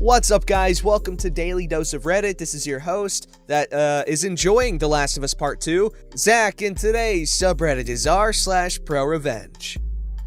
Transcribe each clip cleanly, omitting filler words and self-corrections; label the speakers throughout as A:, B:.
A: What's up, guys? Welcome to Daily Dose of Reddit. This is your host that is enjoying The Last of Us Part 2, Zach, and today's subreddit is r/ProRevenge.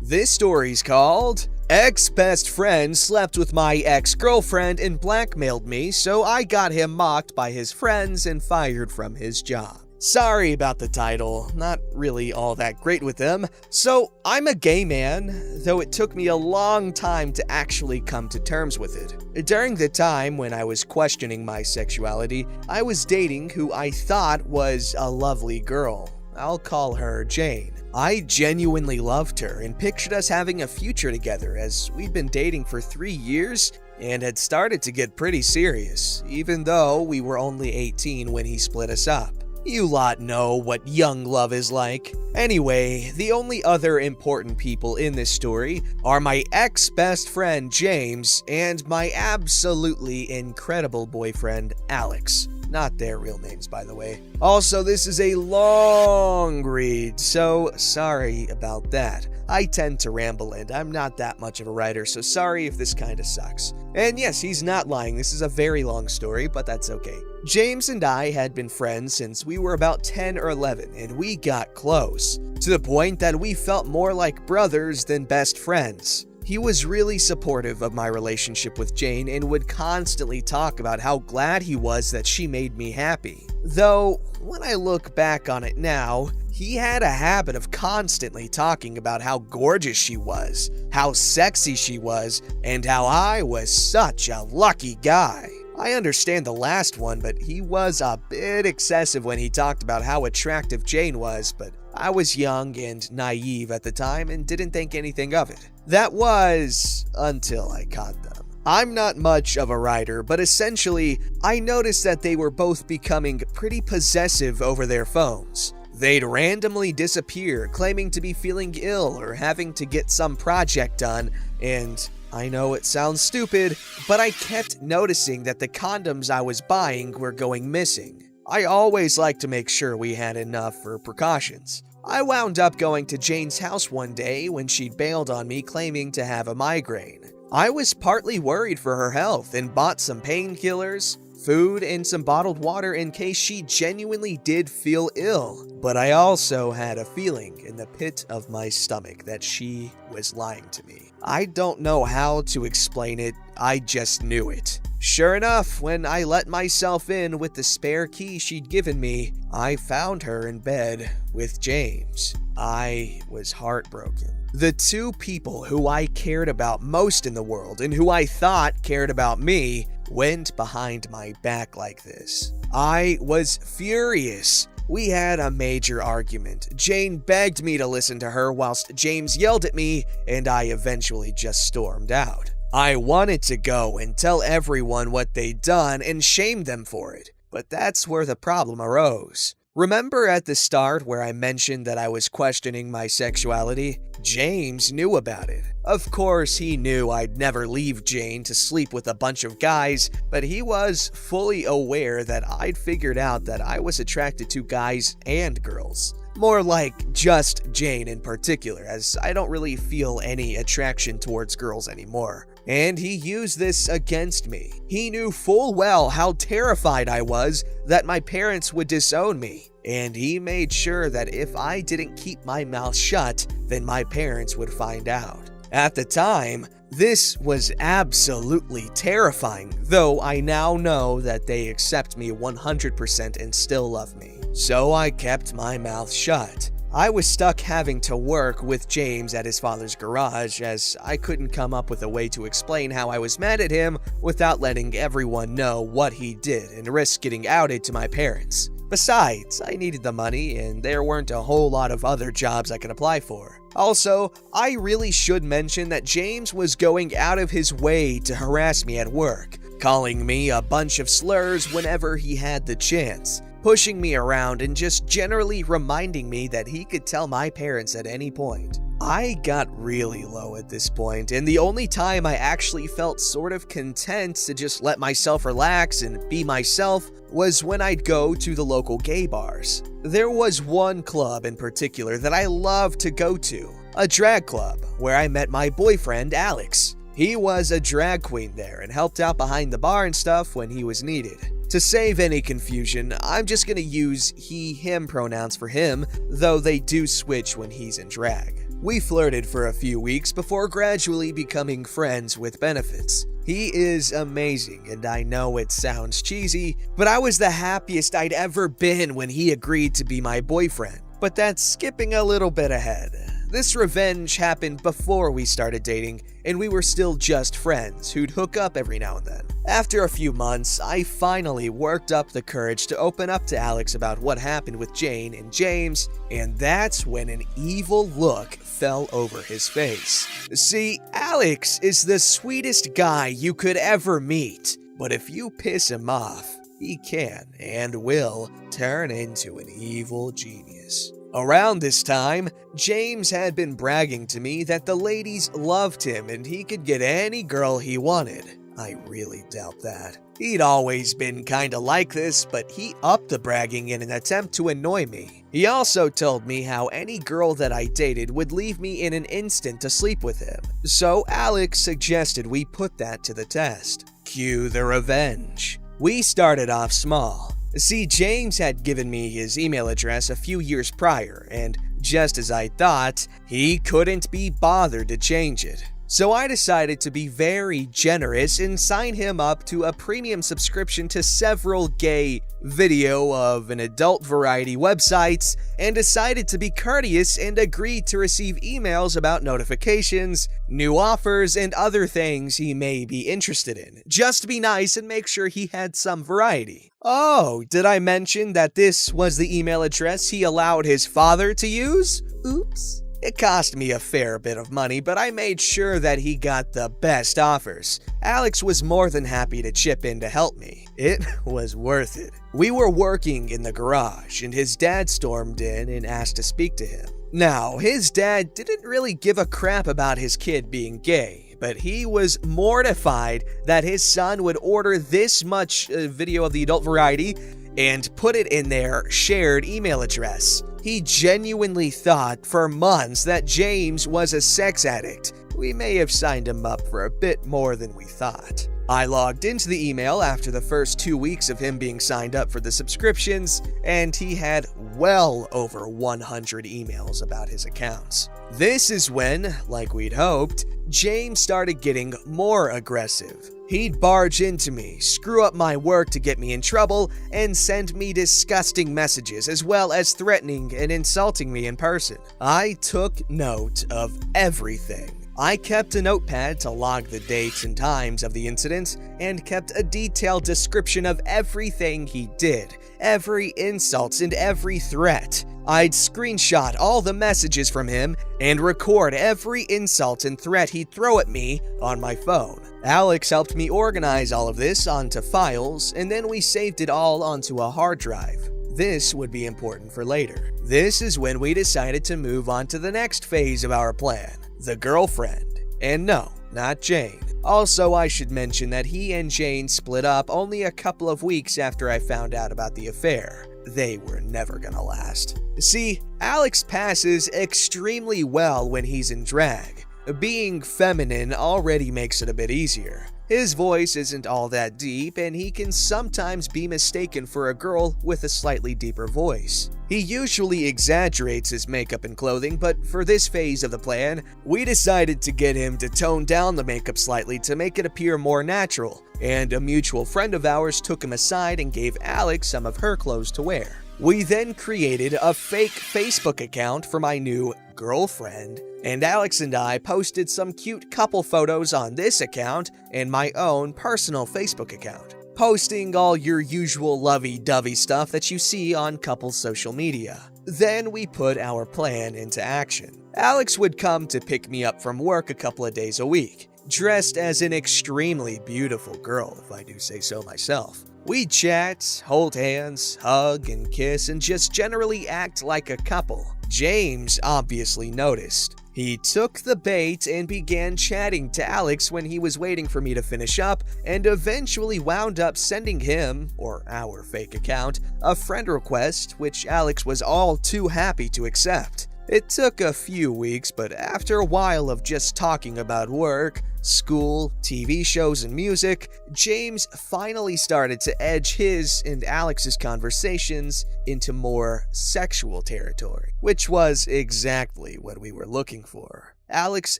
A: This story's called Ex-Best Friend Slept with My Ex-Girlfriend and Blackmailed Me, so I got him mocked by his friends and fired from his job. Sorry about the title, not really all that great with them. So, I'm a gay man, though it took me a long time to actually come to terms with it. During the time when I was questioning my sexuality, I was dating who I thought was a lovely girl. I'll call her Jane. I genuinely loved her and pictured us having a future together as we'd been dating for 3 years and had started to get pretty serious, even though we were only 18 when he split us up. You lot know what young love is like. Anyway, the only other important people in this story are my ex-best friend James and my absolutely incredible boyfriend Alex. Not their real names, by the way. Also, this is a long read, so sorry about that. I tend to ramble and I'm not that much of a writer, so sorry if this kinda sucks. And yes, he's not lying, this is a very long story, but that's okay. James and I had been friends since we were about 10 or 11, and we got close, to the point that we felt more like brothers than best friends. He was really supportive of my relationship with Jane and would constantly talk about how glad he was that she made me happy. Though, when I look back on it now, he had a habit of constantly talking about how gorgeous she was, how sexy she was, and how I was such a lucky guy. I understand the last one, but he was a bit excessive when he talked about how attractive Jane was, but I was young and naive at the time and didn't think anything of it. That was until I caught them. I'm not much of a writer, but essentially, I noticed that they were both becoming pretty possessive over their phones. They'd randomly disappear, claiming to be feeling ill or having to get some project done, and I know it sounds stupid, but I kept noticing that the condoms I was buying were going missing. I always like to make sure we had enough for precautions. I wound up going to Jane's house one day when she'd bailed on me claiming to have a migraine. I was partly worried for her health and bought some painkillers, food, and some bottled water in case she genuinely did feel ill. But I also had a feeling in the pit of my stomach that she was lying to me. I don't know how to explain it, I just knew it. Sure enough, when I let myself in with the spare key she'd given me, I found her in bed with James. I was heartbroken. The two people who I cared about most in the world and who I thought cared about me went behind my back like this. I was furious. We had a major argument. Jane begged me to listen to her whilst James yelled at me, and I eventually just stormed out. I wanted to go and tell everyone what they'd done and shame them for it, but that's where the problem arose. Remember at the start where I mentioned that I was questioning my sexuality? James knew about it. Of course, he knew I'd never leave Jane to sleep with a bunch of guys, but he was fully aware that I'd figured out that I was attracted to guys and girls. More like just Jane in particular, as I don't really feel any attraction towards girls anymore. And he used this against me. He knew full well how terrified I was that my parents would disown me, and he made sure that if I didn't keep my mouth shut, then my parents would find out. At the time, this was absolutely terrifying, though I now know that they accept me 100% and still love me. So I kept my mouth shut. I was stuck having to work with James at his father's garage, as I couldn't come up with a way to explain how I was mad at him without letting everyone know what he did and risk getting outed to my parents. Besides, I needed the money and there weren't a whole lot of other jobs I could apply for. Also, I really should mention that James was going out of his way to harass me at work, calling me a bunch of slurs whenever he had the chance, pushing me around and just generally reminding me that he could tell my parents at any point. I got really low at this point, and the only time I actually felt sort of content to just let myself relax and be myself was when I'd go to the local gay bars. There was one club in particular that I loved to go to, a drag club, where I met my boyfriend Alex. He was a drag queen there and helped out behind the bar and stuff when he was needed. To save any confusion, I'm just gonna use he/him pronouns for him, though they do switch when he's in drag. We flirted for a few weeks before gradually becoming friends with benefits. He is amazing, and I know it sounds cheesy, but I was the happiest I'd ever been when he agreed to be my boyfriend. But that's skipping a little bit ahead. This revenge happened before we started dating, and we were still just friends who'd hook up every now and then. After a few months, I finally worked up the courage to open up to Alex about what happened with Jane and James, and that's when an evil look fell over his face. See, Alex is the sweetest guy you could ever meet, but if you piss him off, he can and will turn into an evil genius. Around this time, James had been bragging to me that the ladies loved him and he could get any girl he wanted. I really doubt that. He'd always been kinda like this, but he upped the bragging in an attempt to annoy me. He also told me how any girl that I dated would leave me in an instant to sleep with him. So Alex suggested we put that to the test. Cue the revenge. We started off small. See, James had given me his email address a few years prior, and just as I thought, he couldn't be bothered to change it. So I decided to be very generous and sign him up to a premium subscription to several gay video of an adult variety websites, and decided to be courteous and agreed to receive emails about notifications, new offers, and other things he may be interested in. Just to be nice and make sure he had some variety. Oh, did I mention that this was the email address he allowed his father to use? Oops. It cost me a fair bit of money, but I made sure that he got the best offers. Alex was more than happy to chip in to help me. It was worth it. We were working in the garage, and his dad stormed in and asked to speak to him. Now, his dad didn't really give a crap about his kid being gay, but he was mortified that his son would order this much video of the adult variety and put it in their shared email address. He genuinely thought for months that James was a sex addict. We may have signed him up for a bit more than we thought. I logged into the email after the first 2 weeks of him being signed up for the subscriptions, and he had well over 100 emails about his accounts. This is when, like we'd hoped, James started getting more aggressive. He'd barge into me, screw up my work to get me in trouble, and send me disgusting messages, as well as threatening and insulting me in person. I took note of everything. I kept a notepad to log the dates and times of the incidents, and kept a detailed description of everything he did, every insult and every threat. I'd screenshot all the messages from him and record every insult and threat he'd throw at me on my phone. Alex helped me organize all of this onto files, and then we saved it all onto a hard drive. This would be important for later. This is when we decided to move on to the next phase of our plan, the girlfriend. And no, not Jane. Also, I should mention that he and Jane split up only a couple of weeks after I found out about the affair. They were never gonna last. See, Alex passes extremely well when he's in drag. Being feminine already makes it a bit easier. His voice isn't all that deep, and he can sometimes be mistaken for a girl with a slightly deeper voice. He usually exaggerates his makeup and clothing, but for this phase of the plan, we decided to get him to tone down the makeup slightly to make it appear more natural, and a mutual friend of ours took him aside and gave Alex some of her clothes to wear. We then created a fake Facebook account for my new girlfriend, and Alex and I posted some cute couple photos on this account and my own personal Facebook account, posting all your usual lovey-dovey stuff that you see on couples' social media. Then we put our plan into action. Alex would come to pick me up from work a couple of days a week, dressed as an extremely beautiful girl, if I do say so myself. We'd chat, hold hands, hug and kiss, and just generally act like a couple. James obviously noticed. He took the bait and began chatting to Alex when he was waiting for me to finish up, and eventually wound up sending him, or our fake account, a friend request, which Alex was all too happy to accept. It took a few weeks, but after a while of just talking about work, school, TV shows, and music, James finally started to edge his and Alex's conversations into more sexual territory, which was exactly what we were looking for. Alex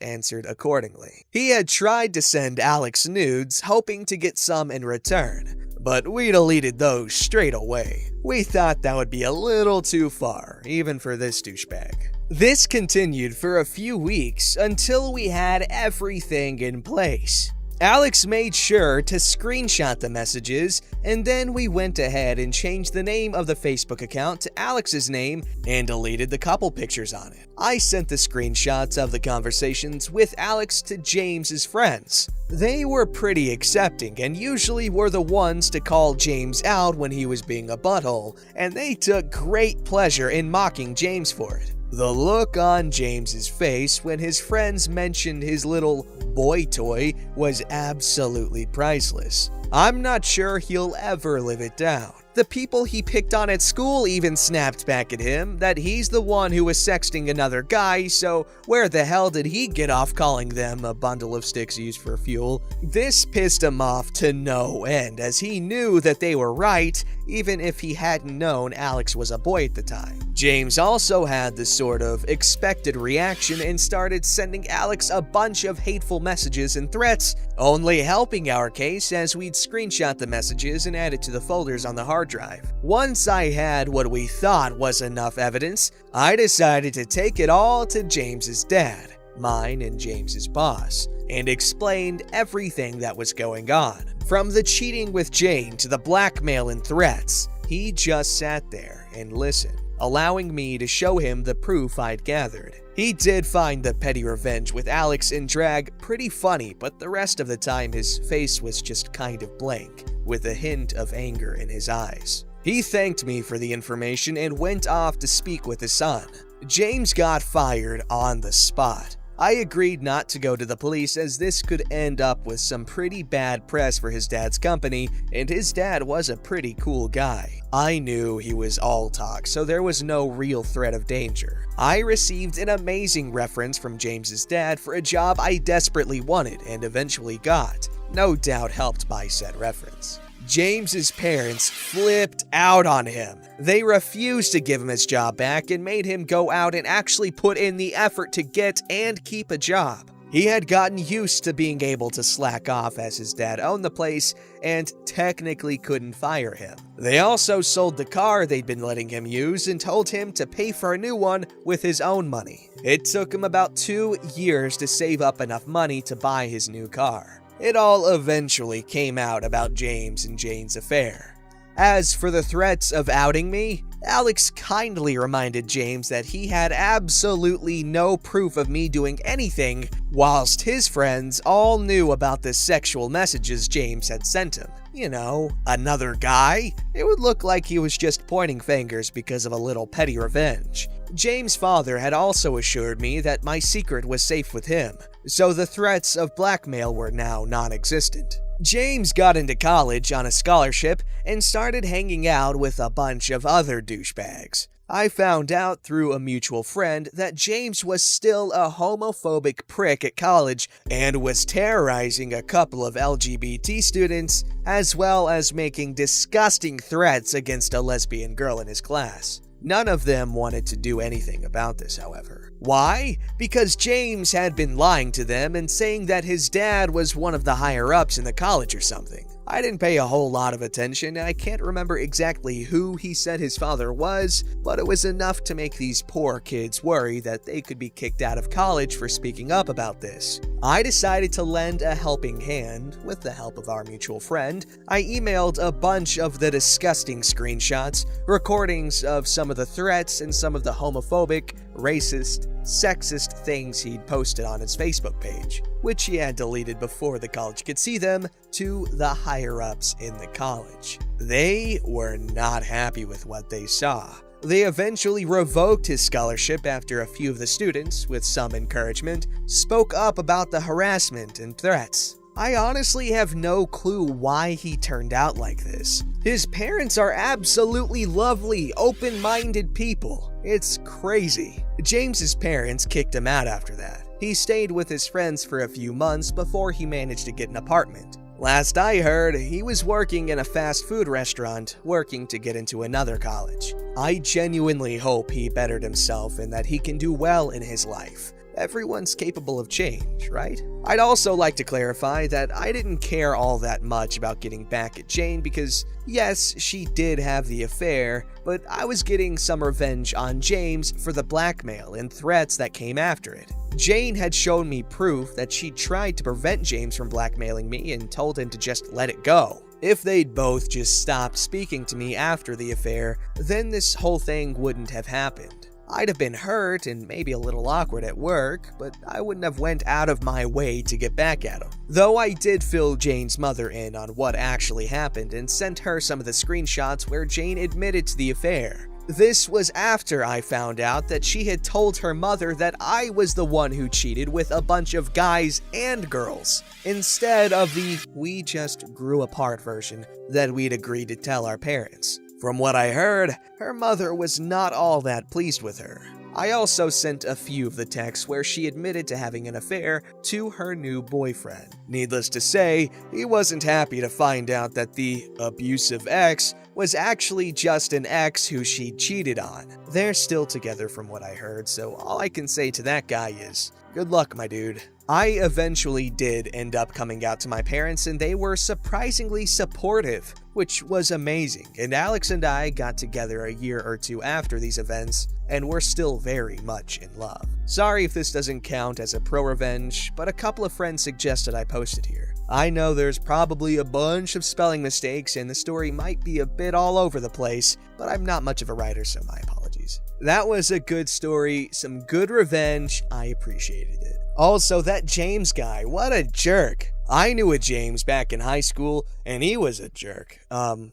A: answered accordingly. He had tried to send Alex nudes, hoping to get some in return, but we deleted those straight away. We thought that would be a little too far, even for this douchebag. This continued for a few weeks until we had everything in place. Alex made sure to screenshot the messages, and then we went ahead and changed the name of the Facebook account to Alex's name and deleted the couple pictures on it. I sent the screenshots of the conversations with Alex to James's friends. They were pretty accepting and usually were the ones to call James out when he was being a butthole, and they took great pleasure in mocking James for it. The look on James's face when his friends mentioned his little boy toy was absolutely priceless. I'm not sure he'll ever live it down. The people he picked on at school even snapped back at him that he's the one who was sexting another guy, so where the hell did he get off calling them a bundle of sticks used for fuel? This pissed him off to no end, as he knew that they were right, even if he hadn't known Alex was a boy at the time. James also had the sort of expected reaction and started sending Alex a bunch of hateful messages and threats, only helping our case as we'd screenshot the messages and add it to the folders on the hard drive. Once I had what we thought was enough evidence, I decided to take it all to James's dad, mine and James's boss, and explained everything that was going on. From the cheating with Jane to the blackmail and threats, he just sat there and listened, allowing me to show him the proof I'd gathered. He did find the petty revenge with Alex in drag pretty funny, but the rest of the time his face was just kind of blank, with a hint of anger in his eyes. He thanked me for the information and went off to speak with his son. James got fired on the spot. I agreed not to go to the police as this could end up with some pretty bad press for his dad's company, and his dad was a pretty cool guy. I knew he was all talk, so there was no real threat of danger. I received an amazing reference from James's dad for a job I desperately wanted and eventually got, no doubt helped by said reference. James's parents flipped out on him. They refused to give him his job back and made him go out and actually put in the effort to get and keep a job. He had gotten used to being able to slack off as his dad owned the place and technically couldn't fire him. They also sold the car they'd been letting him use and told him to pay for a new one with his own money. It took him about 2 years to save up enough money to buy his new car. It all eventually came out about James and Jane's affair. As for the threats of outing me, Alex kindly reminded James that he had absolutely no proof of me doing anything, whilst his friends all knew about the sexual messages James had sent him. You know, another guy? It would look like he was just pointing fingers because of a little petty revenge. James' father had also assured me that my secret was safe with him, so the threats of blackmail were now non-existent. James got into college on a scholarship and started hanging out with a bunch of other douchebags. I found out through a mutual friend that James was still a homophobic prick at college and was terrorizing a couple of LGBT students, as well as making disgusting threats against a lesbian girl in his class. None of them wanted to do anything about this, however. Why? Because James had been lying to them and saying that his dad was one of the higher-ups in the college or something. I didn't pay a whole lot of attention, and I can't remember exactly who he said his father was, but it was enough to make these poor kids worry that they could be kicked out of college for speaking up about this. I decided to lend a helping hand with the help of our mutual friend. I emailed a bunch of the disgusting screenshots, recordings of some of the threats and some of the homophobic, racist, sexist things he'd posted on his Facebook page, which he had deleted before the college could see them, to the higher-ups in the college. They were not happy with what they saw. They eventually revoked his scholarship after a few of the students, with some encouragement, spoke up about the harassment and threats. I honestly have no clue why he turned out like this. His parents are absolutely lovely, open-minded people. It's crazy. James's parents kicked him out after that. He stayed with his friends for a few months before he managed to get an apartment. Last I heard, he was working in a fast food restaurant, working to get into another college. I genuinely hope he bettered himself and that he can do well in his life. Everyone's capable of change, right? I'd also like to clarify that I didn't care all that much about getting back at Jane because, yes, she did have the affair, but I was getting some revenge on James for the blackmail and threats that came after it. Jane had shown me proof that she tried to prevent James from blackmailing me and told him to just let it go. If they'd both just stopped speaking to me after the affair, then this whole thing wouldn't have happened. I'd have been hurt and maybe a little awkward at work, but I wouldn't have went out of my way to get back at him. Though I did fill Jane's mother in on what actually happened and sent her some of the screenshots where Jane admitted to the affair. This was after I found out that she had told her mother that I was the one who cheated with a bunch of guys and girls, instead of the "we just grew apart" version that we'd agreed to tell our parents. From what I heard, her mother was not all that pleased with her. I also sent a few of the texts where she admitted to having an affair to her new boyfriend. Needless to say, he wasn't happy to find out that the abusive ex was actually just an ex who she cheated on. They're still together from what I heard, so all I can say to that guy is, good luck, my dude. I eventually did end up coming out to my parents and they were surprisingly supportive, which was amazing, and Alex and I got together a year or two after these events, and we're still very much in love. Sorry if this doesn't count as a pro-revenge, but a couple of friends suggested I post it here. I know there's probably a bunch of spelling mistakes and the story might be a bit all over the place, but I'm not much of a writer, so my apologies. That was a good story, some good revenge, I appreciated it. Also, that James guy, what a jerk. I knew a James back in high school, and he was a jerk.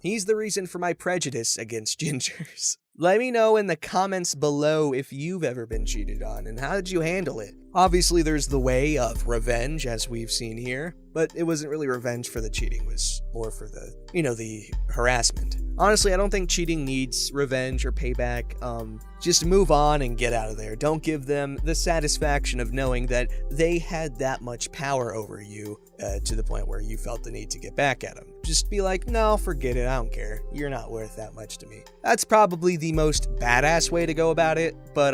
A: He's the reason for my prejudice against gingers. Let me know in the comments below if you've ever been cheated on, and how did you handle it? Obviously, there's the way of revenge, as we've seen here, but it wasn't really revenge for the cheating, it was more for the, the harassment. Honestly, I don't think cheating needs revenge or payback. Just move on and get out of there. Don't give them the satisfaction of knowing that they had that much power over you to the point where you felt the need to get back at them. Just be like, no, forget it, I don't care. You're not worth that much to me. That's probably the most badass way to go about it, but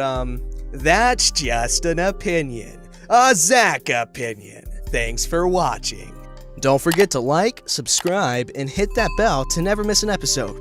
A: that's just an opinion. A Zach opinion. Thanks for watching. Don't forget to like, subscribe, and hit that bell to never miss an episode.